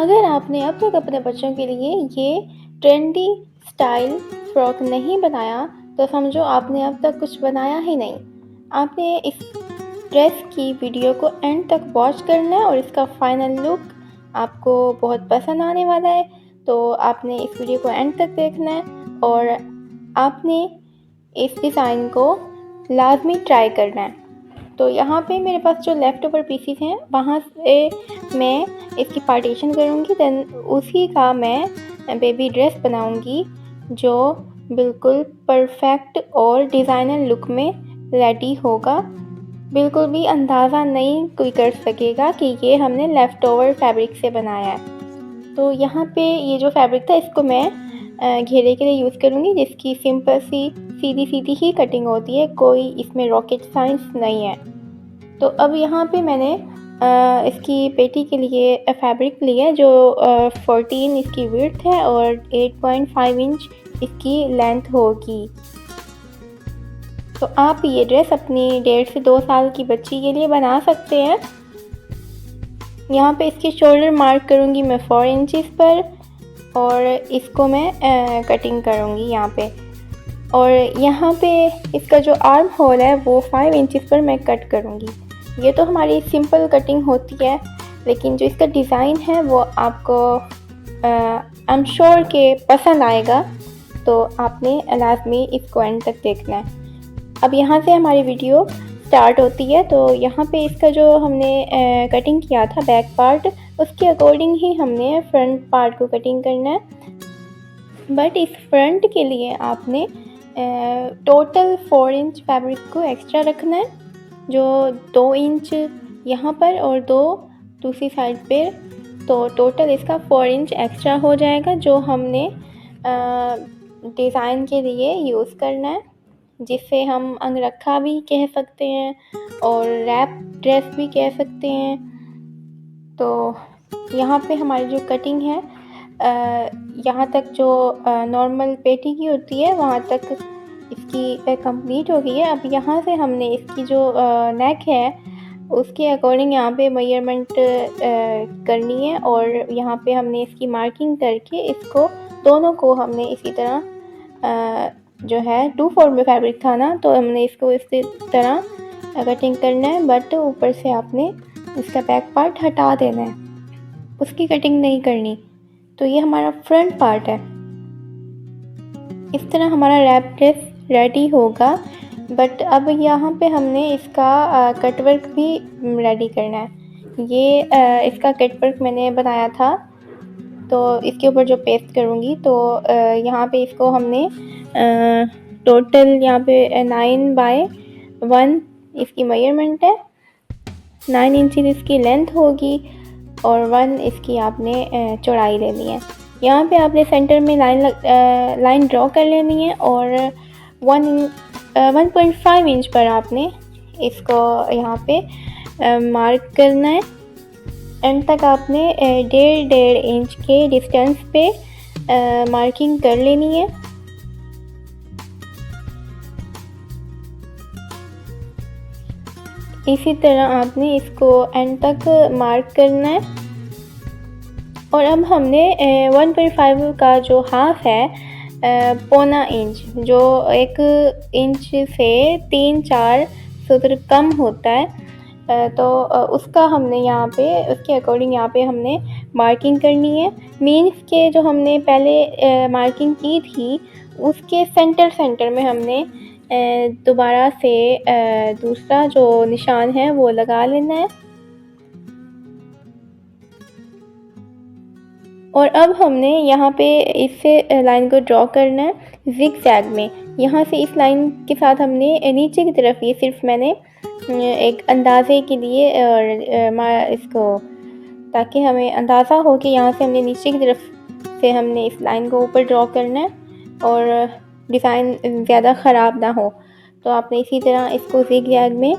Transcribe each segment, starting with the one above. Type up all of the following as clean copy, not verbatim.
अगर आपने अब तक अपने बच्चों के लिए ये ट्रेंडी स्टाइल फ्रॉक नहीं बनाया तो समझो आपने अब तक कुछ बनाया ही नहीं। आपने इस ड्रेस की वीडियो को एंड तक वॉच करना है और इसका फाइनल लुक आपको बहुत पसंद आने वाला है। तो आपने इस वीडियो को एंड तक देखना है और आपने इस डिज़ाइन को लाजमी ट्राई करना है। तो यहाँ पे मेरे पास जो लेफ़्ट ओवर पीसेस हैं वहाँ से मैं इसकी पार्टीशन करूँगी, देन उसी का मैं बेबी ड्रेस बनाऊँगी जो बिल्कुल परफेक्ट और डिज़ाइनर लुक में रेडी होगा। बिल्कुल भी अंदाज़ा नहीं कोई कर सकेगा कि ये हमने लेफ़्ट ओवर फैब्रिक से बनाया है। तो यहाँ पे ये जो फैब्रिक था इसको मैं घेरे के लिए यूज़ करूँगी, जिसकी सिंपल सी सीधी ही कटिंग होती है, कोई इसमें रॉकेट साइंस नहीं है। तो अब यहाँ पे मैंने इसकी पेटी के लिए फैब्रिक लिया है जो 14 इसकी विड्थ है और 8.5 इंच इसकी लेंथ होगी। तो आप ये ड्रेस अपनी 1.5 से 2 साल की बच्ची के लिए बना सकते हैं। यहाँ पे इसके शोल्डर मार्क करूँगी मैं 4 इंचेस पर और इसको मैं कटिंग करूँगी यहाँ पे। और यहाँ पे इसका जो आर्म होल है वो 5 इंचेस पर मैं कट करूँगी। ये तो हमारी सिंपल कटिंग होती है, लेकिन जो इसका डिज़ाइन है वो आपको आई एम श्योर के पसंद आएगा। तो आपने लाज़मी इसको एंड तक देखना है। अब यहाँ से हमारी वीडियो स्टार्ट होती है। तो यहाँ पे इसका जो हमने कटिंग किया था बैक पार्ट, उसके अकॉर्डिंग ही हमने फ्रंट पार्ट को कटिंग करना है। बट इस फ्रंट के लिए आपने टोटल 4 इंच फैब्रिक को एक्स्ट्रा रखना है, जो 2 इंच यहाँ पर और 2 दूसरी साइड पे। तो टोटल इसका 4 इंच एक्स्ट्रा हो जाएगा, जो हमने डिज़ाइन के लिए यूज़ करना है, जिसे हम अंगरखा भी कह सकते हैं और रैप ड्रेस भी कह सकते हैं। तो यहाँ पे हमारी जो कटिंग है यहाँ तक जो नॉर्मल पेटी की होती है वहाँ तक इसकी कंप्लीट हो गई है। अब यहाँ से हमने इसकी जो नेक है उसके अकॉर्डिंग यहाँ पे मेजरमेंट करनी है और यहाँ पे हमने इसकी मार्किंग करके इसको दोनों को हमने इसी तरह जो है 2/4 में फैब्रिक था ना, तो हमने इसको इसी तरह कटिंग करना है। बट ऊपर से आपने इसका बैक पार्ट हटा देना है, उसकी कटिंग नहीं करनी। तो ये हमारा फ्रंट पार्ट है। इस तरह हमारा रैप ड्रेस रेडी होगा। बट अब यहाँ पे हमने इसका कटवर्क भी रेडी करना है। ये इसका कटवर्क मैंने बनाया था, तो इसके ऊपर जो पेस्ट करूँगी तो यहाँ पे इसको हमने टोटल यहाँ पे 9/1 इसकी मेजरमेंट है, 9 इंचेस इसकी लेंथ होगी और 1 इसकी आपने चौड़ाई लेनी है। यहाँ पे आपने सेंटर में लाइन ड्रॉ कर लेनी है और 1.5 इंच पर आपने इसको यहाँ पे मार्क करना है। एंड तक आपने 1.5 इंच के डिस्टेंस पे मार्किंग कर लेनी है। इसी तरह आपने इसको एंड तक मार्क करना है। और अब हमने 1.5 का जो हाफ है 1.25 इंच, जो 1 इंच से 3-4 सूत्र कम होता है, तो उसका हमने यहाँ पे उसके अकॉर्डिंग यहाँ पे हमने मार्किंग करनी है। मीन्स के जो हमने पहले मार्किंग की थी उसके सेंटर में हमने दोबारा से दूसरा जो निशान है वो लगा लेना है। और अब हमने यहाँ पे इससे लाइन को ड्रॉ करना है ज़िग-ज़ैग में। यहाँ से इस लाइन के साथ हमने नीचे की तरफ, ये सिर्फ मैंने एक अंदाज़े के लिए और इसको ताकि हमें अंदाज़ा हो कि यहाँ से हमने नीचे की तरफ से हमने इस लाइन को ऊपर ड्रॉ करना है और डिज़ाइन ज़्यादा ख़राब ना हो। तो आपने इसी तरह इसको ज़िग-ज़ैग में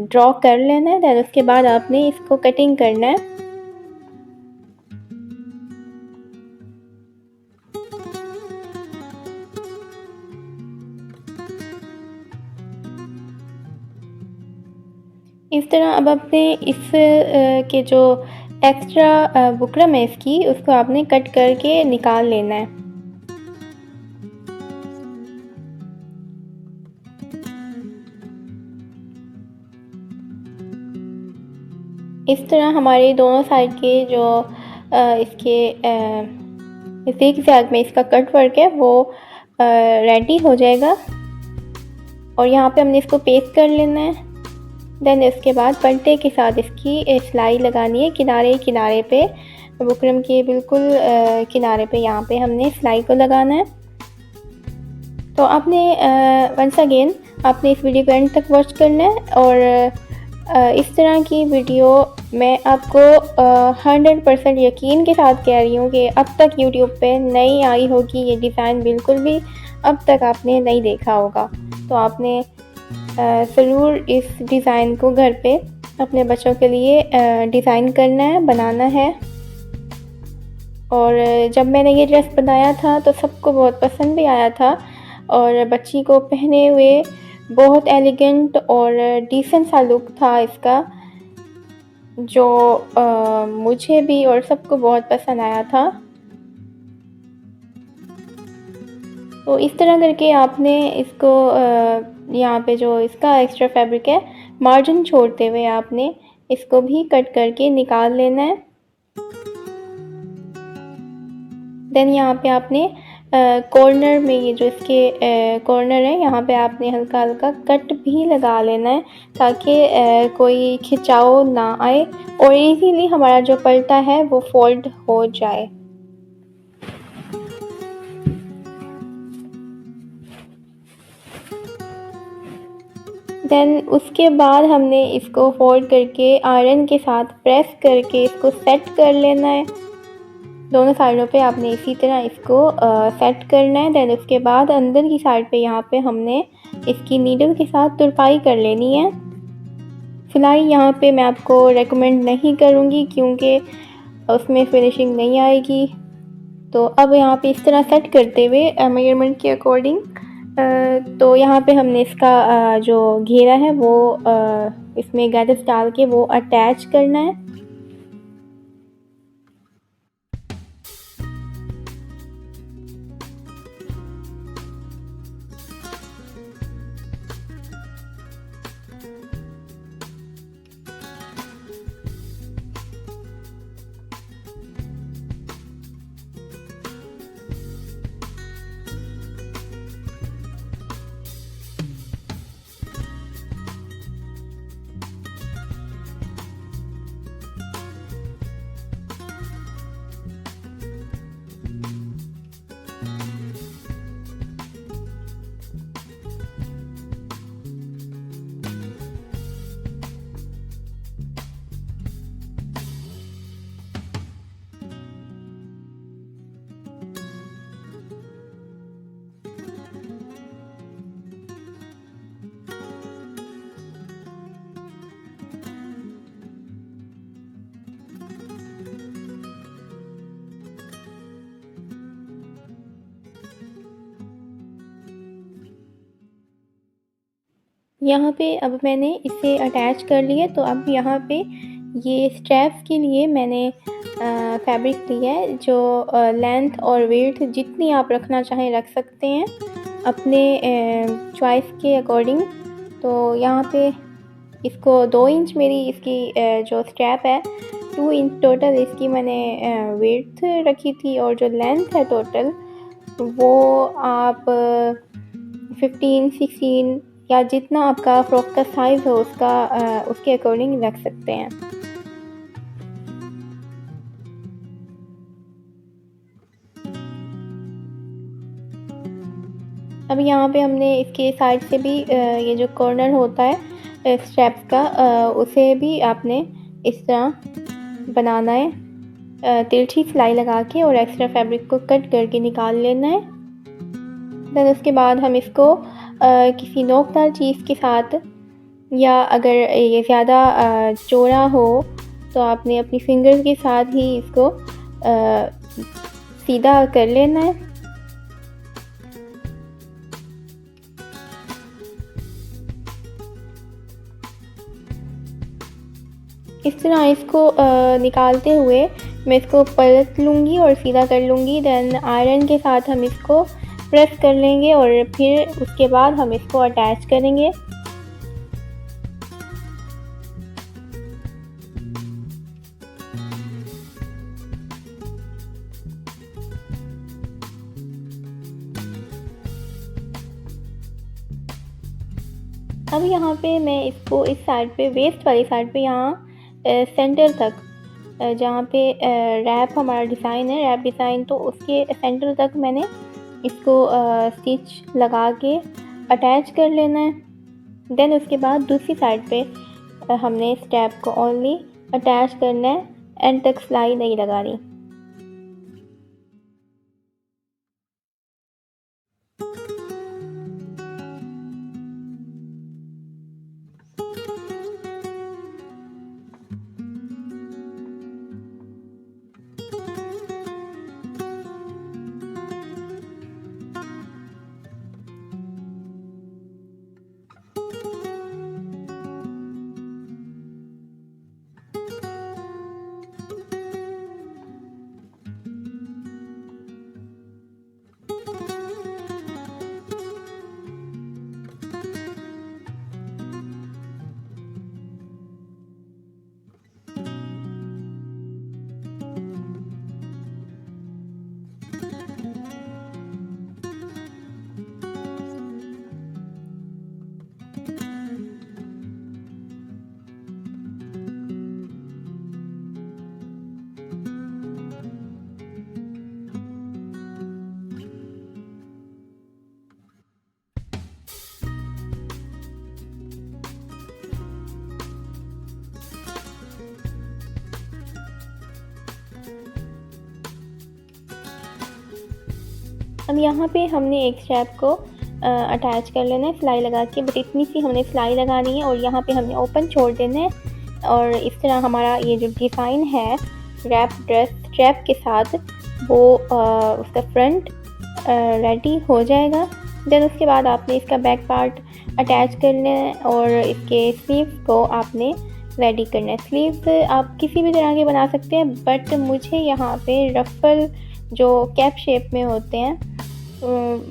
ड्रॉ कर लेना है। दैन उसके बाद आपने इसको कटिंग करना है। इस तरह अब अपने इस के जो एक्स्ट्रा बुकरम है इसकी, उसको आपने कट करके निकाल लेना है। इस तरह हमारे दोनों साइड के जो इसके ज़िग-ज़ैग में इसका कट वर्क है वो रेडी हो जाएगा। और यहाँ पे हमने इसको पेस्ट कर लेना है। देन इसके बाद पलटे के साथ इसकी सिलाई लगानी है किनारे किनारे पे, बुकरम के बिल्कुल किनारे पे यहाँ पे हमने सिलाई को लगाना है। तो आपने वंस अगेन आपने इस वीडियो को एंड तक वॉच करना है। और इस तरह की वीडियो मैं आपको 100% यकीन के साथ कह रही हूँ कि अब तक यूट्यूब पे नहीं आई होगी ये डिज़ाइन, बिल्कुल भी अब तक आपने नहीं देखा होगा। तो आपने ज़रूर इस डिज़ाइन को घर पे अपने बच्चों के लिए डिज़ाइन करना है, बनाना है। और जब मैंने ये ड्रेस बनाया था तो सबको बहुत पसंद भी आया था और बच्ची को पहने हुए बहुत एलिगेंट और डिसेंट सा लुक था इसका, जो मुझे भी और सबको बहुत पसंद आया था। तो इस तरह करके आपने इसको यहाँ पे जो इसका एक्स्ट्रा फैब्रिक है मार्जिन छोड़ते हुए आपने इसको भी कट करके निकाल लेना है। देन यहाँ पे आपने कॉर्नर में ये जो इसके कॉर्नर है यहाँ पे आपने हल्का हल्का कट भी लगा लेना है ताकि कोई खिंचाव ना आए और इजीली हमारा जो पल्टा है वो फोल्ड हो जाए। देन उसके बाद हमने इसको फोल्ड करके आयरन के साथ प्रेस करके इसको सेट कर लेना है। दोनों साइडों पे आपने इसी तरह इसको सेट करना है। देन उसके बाद अंदर की साइड पे यहाँ पे हमने इसकी नीडल के साथ तुरपाई कर लेनी है। सिलाई यहाँ पे मैं आपको रेकमेंड नहीं करूँगी क्योंकि उसमें फिनिशिंग नहीं आएगी। तो अब यहाँ पे इस तरह सेट करते हुए मेजरमेंट के अकॉर्डिंग तो यहाँ पे हमने इसका जो घेरा है वो इसमें गैदर्स डाल के वो अटैच करना है। यहाँ पे अब मैंने इसे अटैच कर लिया। तो अब यहाँ पे ये स्ट्रैप्स के लिए मैंने फैब्रिक लिया है जो लेंथ और विड्थ जितनी आप रखना चाहें रख सकते हैं अपने चॉइस के अकॉर्डिंग। तो यहाँ पे इसको 2 इंच मेरी इसकी जो स्ट्रैप है 2 इंच टोटल इसकी मैंने विड्थ रखी थी और जो लेंथ है टोटल वो आप 15-16 या जितना आपका फ्रॉक का साइज़ हो उसके अकॉर्डिंग रख सकते हैं। अब यहाँ पे हमने इसके साइड से भी ये जो कॉर्नर होता है स्ट्रैप का उसे भी आपने इस तरह बनाना है तिरछी सिलाई लगा के और एक्स्ट्रा फैब्रिक को कट करके निकाल लेना है। देन उसके बाद हम इसको किसी नोकदार चीज़ के साथ या अगर ये ज़्यादा चौड़ा हो तो आपने अपनी फिंगर्स के साथ ही इसको सीधा कर लेना है। इस तरह इसको निकालते हुए मैं इसको पलट लूँगी और सीधा कर लूँगी। देन आयरन के साथ हम इसको प्रेस कर लेंगे और फिर उसके बाद हम इसको अटैच करेंगे। अब यहाँ पे मैं इसको इस साइड पे वेस्ट वाली साइड पे यहाँ सेंटर तक जहाँ पे रैप हमारा डिज़ाइन है, रैप डिज़ाइन, तो उसके सेंटर तक मैंने इसको स्टिच लगा के अटैच कर लेना है। देन उसके बाद दूसरी साइड पे हमने स्टेप को ओनली अटैच करना है, एंड तक सिलाई नहीं लगानी। अब यहाँ पे हमने एक स्टेप को अटैच कर लेना है सिलाई लगा के, बट इतनी सी हमने सिलाई लगानी है और यहाँ पे हमने ओपन छोड़ देना है। और इस तरह हमारा ये जो डिज़ाइन है रैप ड्रेस स्ट्रैप के साथ, वो उसका फ्रंट रेडी हो जाएगा। देन उसके बाद आपने इसका बैक पार्ट अटैच करना है और इसके स्लीव्स को आपने रेडी करना है। स्लीव्स आप किसी भी तरह के बना सकते हैं, बट मुझे यहाँ पे रफ़ल जो कैप शेप में होते हैं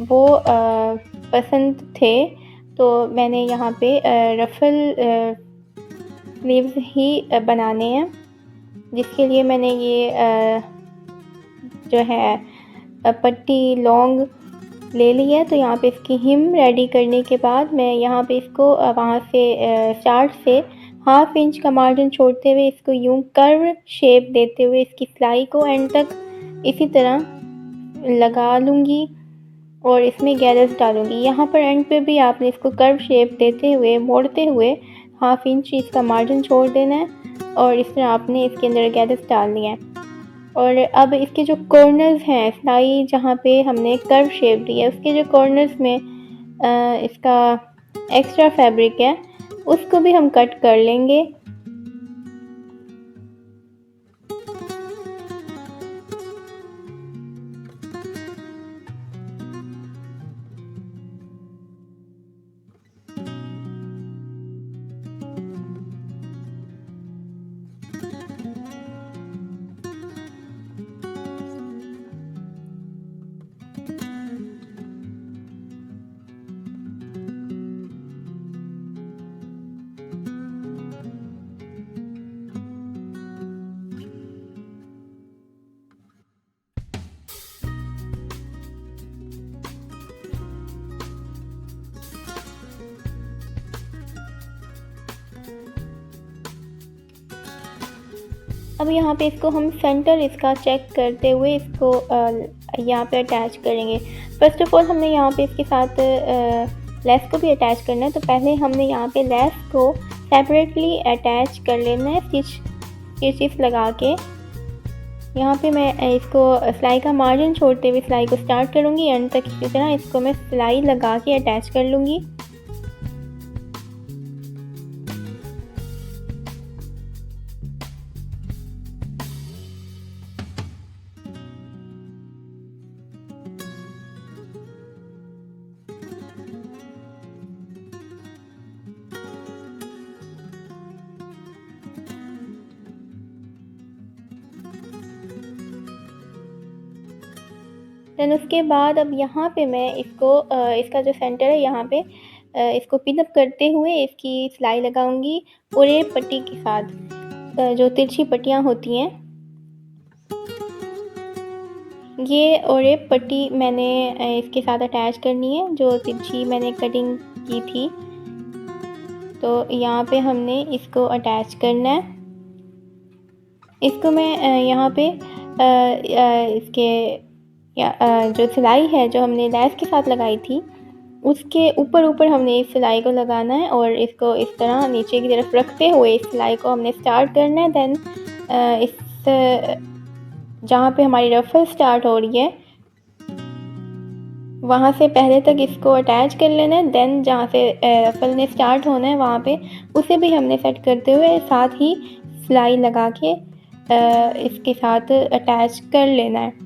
वो पसंद थे, तो मैंने यहाँ पे रफ़ल स्लीव्स ही बनाने हैं, जिसके लिए मैंने ये जो है पट्टी लॉन्ग ले ली है। तो यहाँ पे इसकी हिम रेडी करने के बाद मैं यहाँ पे इसको वहाँ से स्टार्ट से 1/2 इंच का मार्जिन छोड़ते हुए इसको यूँ कर्व शेप देते हुए इसकी सिलाई को एंड तक इसी तरह लगा लूँगी और इसमें गैदर्स डालूँगी। यहाँ पर एंड पे भी आपने इसको कर्व शेप देते हुए मोड़ते हुए 1/2 इंच इसका मार्जिन छोड़ देना है और इस तरह आपने इसके अंदर गैदर्स डालनी है। और अब इसके जो कॉर्नर्स हैं, सिलाई जहाँ पे हमने कर्व शेप दी है उसके जो कॉर्नर्स में इसका एक्स्ट्रा फैब्रिक है उसको भी हम कट कर लेंगे। अब यहाँ पे इसको हम सेंटर इसका चेक करते हुए इसको यहाँ पे अटैच करेंगे। फर्स्ट ऑफ ऑल हमने यहाँ पे इसके साथ लेस को भी अटैच करना है, तो पहले हमने यहाँ पे लेस को सेपरेटली अटैच कर लेना है स्टिचेस लगा के। यहाँ पे मैं इसको सिलाई का मार्जिन छोड़ते हुए सिलाई को स्टार्ट करूँगी, एंड तक इसी तरह इसको मैं सिलाई लगा के अटैच कर लूँगी। देन उसके बाद अब यहाँ पे मैं इसको इसका जो सेंटर है यहाँ पे इसको पिन अप करते हुए इसकी सिलाई लगाऊंगी पूरे पट्टी के साथ। जो तिरछी पट्टियाँ होती हैं ये और एक पट्टी मैंने इसके साथ अटैच करनी है जो तिरछी मैंने कटिंग की थी। तो यहाँ पे हमने इसको अटैच करना है। इसको मैं यहाँ पे इसके जो सिलाई है जो हमने लेस के साथ लगाई थी उसके ऊपर हमने इस सिलाई को लगाना है और इसको इस तरह नीचे की तरफ रखते हुए इस सिलाई को हमने स्टार्ट करना है। देन इस जहाँ पे हमारी रफल स्टार्ट हो रही है वहाँ से पहले तक इसको अटैच कर लेना है। देन जहाँ से रफल ने स्टार्ट होना है वहाँ पे उसे भी हमने सेट करते हुए साथ ही सिलाई लगा के इसके साथ अटैच कर लेना है।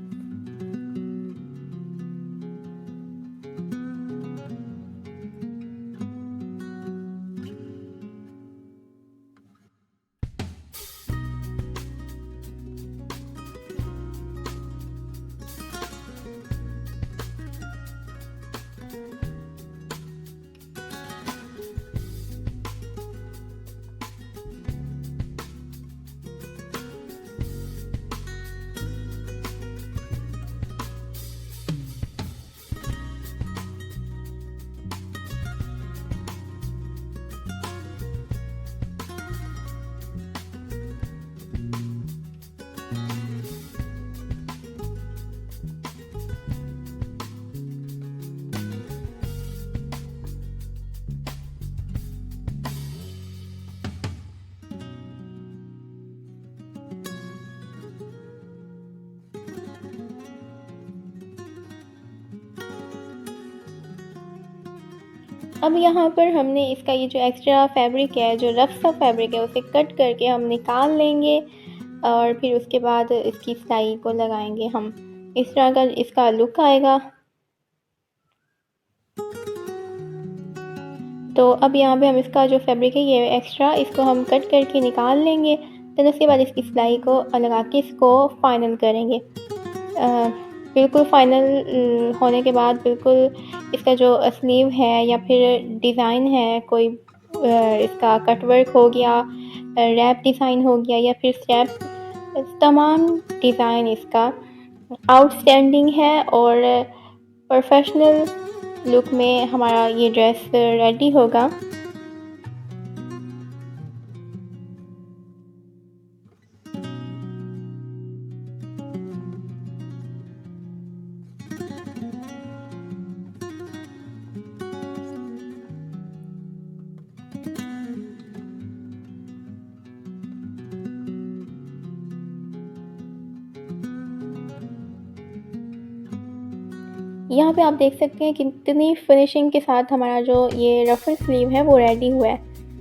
अब यहाँ पर हमने इसका ये जो एक्स्ट्रा फैब्रिक है जो रफ सा फैब्रिक है उसे कट करके हम निकाल लेंगे और फिर उसके बाद इसकी सिलाई को लगाएंगे हम। इस तरह का इसका लुक आएगा। तो अब यहाँ पे हम इसका जो फैब्रिक है ये एक्स्ट्रा इसको हम कट करके निकाल लेंगे। फिर उसके बाद इसकी सिलाई को लगा के इसको फाइनल करेंगे। बिल्कुल फाइनल होने के बाद बिल्कुल इसका जो स्लीव है या फिर डिज़ाइन है कोई इसका कटवर्क हो गया, रैप डिज़ाइन हो गया या फिर स्टेप, तमाम डिज़ाइन इसका आउटस्टैंडिंग है और प्रोफेशनल लुक में हमारा ये ड्रेस रेडी होगा। यहाँ पे आप देख सकते हैं कितनी फिनिशिंग के साथ हमारा जो ये रफल स्लीव है वो रेडी हुआ है।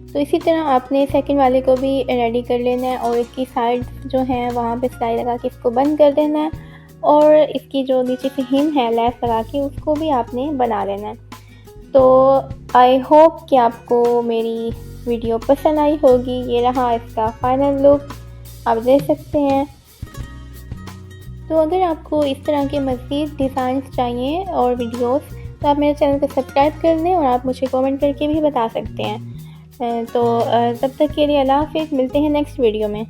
तो इसी तरह आपने सेकंड वाले को भी रेडी कर लेना है और इसकी साइड जो है वहाँ पे सिलाई लगा के इसको बंद कर देना है और इसकी जो नीचे से हिम है लेस लगा के उसको भी आपने बना लेना है। तो आई होप कि आपको मेरी वीडियो पसंद आई होगी। ये रहा इसका फाइनल लुक, आप देख सकते हैं। तो अगर आपको इस तरह के मज़ीद डिज़ाइंस चाहिए और वीडियोस तो आप मेरे चैनल को सब्सक्राइब कर लें और आप मुझे कमेंट करके भी बता सकते हैं। तो तब तक के लिए अल्लाह हाफ़िज़, मिलते हैं नेक्स्ट वीडियो में।